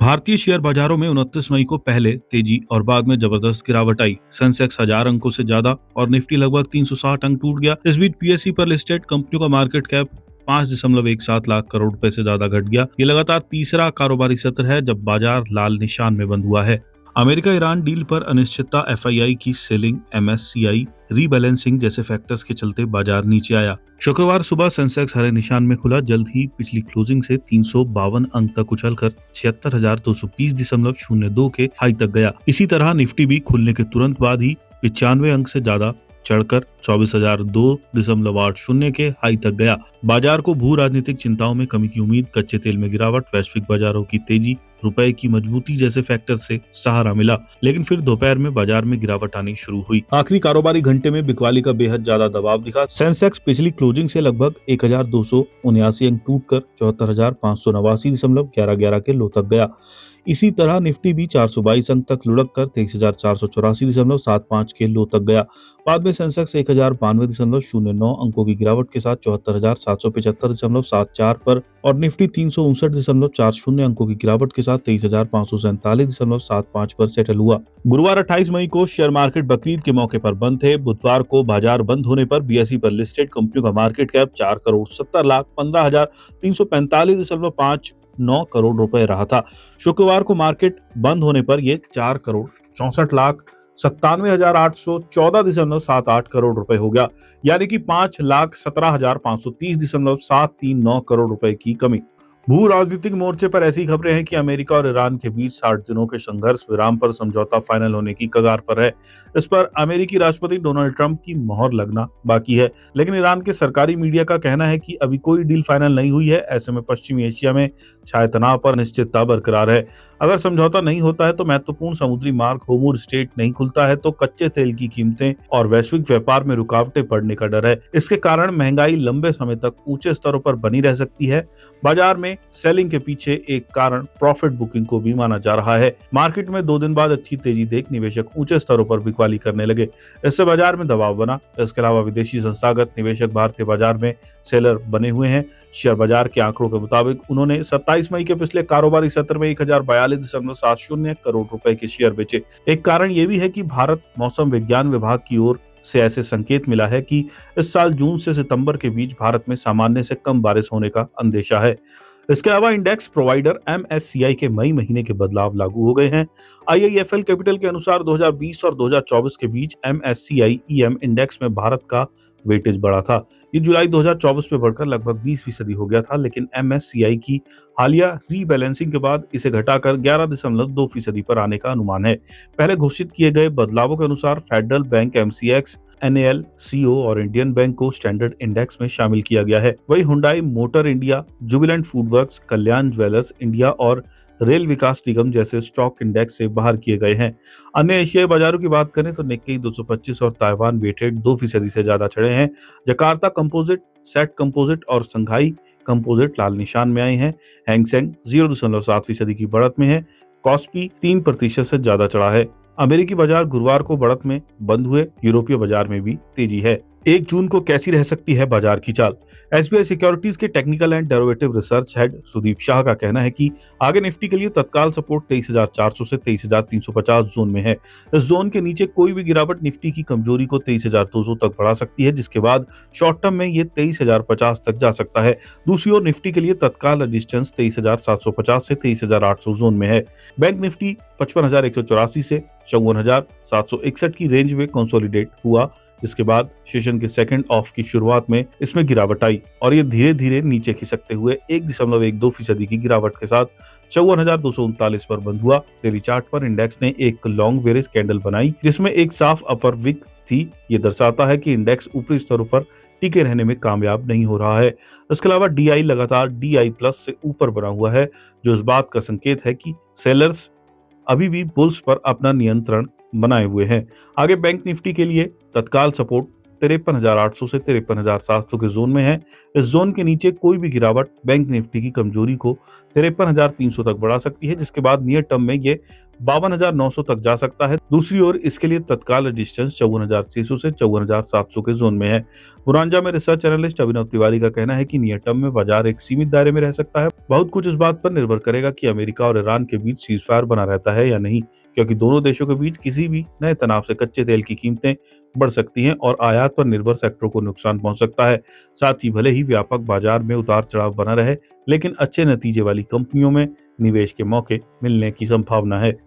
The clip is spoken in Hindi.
भारतीय शेयर बाजारों में 29 मई को पहले तेजी और बाद में जबरदस्त गिरावट आई। सेंसेक्स 1000 अंकों से ज्यादा और निफ्टी लगभग 360 अंक टूट गया। इस बीच पीएसयू पर लिस्टेड कंपनियों का मार्केट कैप 5.17 लाख करोड़ रुपए से ज्यादा घट गया। ये लगातार तीसरा कारोबारी सत्र है जब बाजार लाल निशान में बंद हुआ है। अमेरिका ईरान डील पर अनिश्चितता, एफआईआई की सेलिंग, एमएससीआई रीबैलेंसिंग जैसे फैक्टर्स के चलते बाजार नीचे आया। शुक्रवार सुबह सेंसेक्स हरे निशान में खुला। जल्द ही पिछली क्लोजिंग से 352 अंक तक उछलकर 76,230.02 के हाई तक गया। इसी तरह निफ्टी भी खुलने के तुरंत बाद ही 95 अंक से ज्यादा चढ़कर 24,002.80 के हाई तक गया। बाजार को भू राजनीतिक चिंताओं में कमी की उम्मीद, कच्चे तेल में गिरावट, वैश्विक बाजारों की तेजी, रुपए की मजबूती जैसे फैक्टर से सहारा मिला। लेकिन फिर दोपहर में बाजार में गिरावट आनी शुरू हुई। आखिरी कारोबारी घंटे में बिकवाली का बेहद ज्यादा दबाव दिखा। सेंसेक्स पिछली क्लोजिंग से लगभग 1,279 अंक टूटकर 74,589.11 के लो तक गया। इसी तरह निफ्टी भी 422 अंक तक लुढ़क कर 23,484.75 के लो तक गया। बाद में सेंसेक्स 1,092.09 अंकों की गिरावट के साथ 74,775.74 पर और निफ्टी 359.40 अंकों की गिरावट के साथ 23,547.75 पर सेटल हुआ। गुरुवार 28 मई को शेयर मार्केट बकरीद के मौके पर बंद थे। बुधवार को बाजार बंद होने पर बीएसई पर लिस्टेड कंपनियों का मार्केट कैप 4,70,15,345.9 करोड़ रुपए रहा था। शुक्रवार को मार्केट बंद होने पर यह 4,64,97,814.78 करोड़ रुपए हो गया, यानी कि 5,17,530.739 करोड़ रुपए की कमी। भू राजनीतिक मोर्चे पर ऐसी खबरें हैं कि अमेरिका और ईरान के बीच 60 दिनों के संघर्ष विराम पर समझौता फाइनल होने की कगार पर है। इस पर अमेरिकी राष्ट्रपति डोनाल्ड ट्रंप की मोहर लगना बाकी है, लेकिन ईरान के सरकारी मीडिया का कहना है कि अभी कोई डील फाइनल नहीं हुई है। ऐसे में पश्चिमी एशिया में छाए तनाव पर अनिश्चितता बरकरार है। अगर समझौता नहीं होता है तो महत्वपूर्ण समुद्री मार्ग होर्मुज स्ट्रेट नहीं खुलता है तो कच्चे तेल की कीमतें और वैश्विक व्यापार में रुकावटें पड़ने का डर है। इसके कारण महंगाई लंबे समय तक ऊंचे स्तरों पर बनी रह सकती है। बाजार में सेलिंग के पीछे एक कारण प्रॉफिट बुकिंग को भी माना जा रहा है। मार्केट में 2 दिन बाद अच्छी तेजी देख निवेशक ऊंचे स्तरों पर बिकवाली करने लगे। इससे बाजार में दबाव बना। इसके अलावा विदेशी संस्थागत निवेशक भारतीय बाजार में सेलर बने हुए हैं। शेयर बाजार के आंकड़ों के मुताबिक उन्होंने 27 मई के पिछले कारोबारी सत्र में 1,042.70 करोड़ रुपए के शेयर बेचे। एक कारण यह भी है कि भारत मौसम विज्ञान विभाग की ओर से ऐसे संकेत मिला है कि इस साल जून से सितंबर के बीच भारत में सामान्य से कम बारिश होने का अंदेशा है। इसके अलावा इंडेक्स प्रोवाइडर एमएससीआई के मई महीने के बदलाव लागू हो गए हैं। आईआईएफएल कैपिटल के अनुसार 2020 और 2024 के बीच एमएससीआई ईएम इंडेक्स में भारत का वेटेज बढ़ा था। ये जुलाई 2024 में बढ़कर लगभग 20% हो गया था, लेकिन एमएससीआई की हालिया रीबैलेंसिंग के बाद इसे घटाकर 11.2% पर आने का अनुमान है। पहले घोषित किए गए बदलावों के अनुसार federal bank MCX, NL, CO और इंडियन बैंक को स्टैंडर्ड इंडेक्स में शामिल किया गया है। वही Hyundai motor India, Jubilant FoodWorks, Kalyan jewellers India और रेल विकास निगम जैसे स्टॉक इंडेक्स से बाहर किए गए हैं। अन्य एशियाई बाजारों की बात करें तो निक्केई 225 और ताइवान वेटेड 2% से ज्यादा चढ़े हैं। जकार्ता कंपोजिट, सेट कंपोजिट और संघाई कंपोजिट लाल निशान में आए हैं। हैंगसेंग 0.7% की बढ़त में है। कॉस्पी 3% से ज्यादा चढ़ा है। अमेरिकी बाजार गुरुवार को बढ़त में बंद हुए। यूरोपीय बाजार में भी तेजी है। 1 जून को कैसी रह सकती है बाजार की चाल? एसबीआई सिक्योरिटीज के technical and derivative research head Sudeep Shah का कहना है कि आगे निफ्टी के लिए तत्काल सपोर्ट 23,400 से 23,350 जोन में है। इस जोन के नीचे कोई भी गिरावट निफ्टी की कमजोरी को 23,200 तक बढ़ा सकती है, जिसके बाद शॉर्ट टर्म में ये 23,050 तक जा सकता है। दूसरी ओर निफ्टी के लिए तत्काल रेजिस्टेंस 23,750 से 23,800 जोन में है। बैंक निफ्टी 55,184 से 54,761 की रेंज में कंसोलिडेट हुआ, जिसके बाद सेशन के सेकंड ऑफ की शुरुआत में इसमें गिरावट आई और ये धीरे धीरे नीचे खिसकते हुए 1.12% की गिरावट के साथ 54,239 पर बंद हुआ। डेली चार्ट पर इंडेक्स ने एक लॉन्ग बेरिश कैंडल बनाई, जिसमें एक साफ अपर विक थी। ये दर्शाता है कि इंडेक्स ऊपरी स्तरों पर टिके रहने में कामयाब नहीं हो रहा है। इसके अलावा डीआई लगातार डीआई प्लस से ऊपर बना हुआ है, जो इस बात का संकेत है कि सेलर्स अभी भी बुल्स पर अपना नियंत्रण बनाए हुए हैं। आगे बैंक निफ्टी के लिए तत्काल सपोर्ट 53,800 से 53,700 के जोन में है। इस जोन के नीचे कोई भी गिरावट बैंक निफ्टी की कमजोरी को 53,300 तक बढ़ा सकती है, जिसके बाद नियर टर्म में ये 52,900 तक जा सकता है। दूसरी ओर इसके लिए तत्काल रेजिस्टेंस 54,600 से 54,700 के जोन में है। बुरांजा में रिसर्च एनालिस्ट अभिनव तिवारी का कहना है कि नियर टर्म में बाजार एक सीमित दायरे में रह सकता है। बहुत कुछ इस बात पर निर्भर करेगा कि अमेरिका और ईरान के बीच सीजफायर बना रहता है या नहीं, क्योंकि दोनों देशों के बीच किसी भी नए तनाव से कच्चे तेल की कीमतें बढ़ सकती हैं और आयात पर निर्भर सेक्टरों को नुकसान पहुंच सकता है। साथ ही भले ही व्यापक बाजार में उतार चढ़ाव बना रहे, लेकिन अच्छे नतीजे वाली कंपनियों में निवेश के मौके मिलने की संभावना है।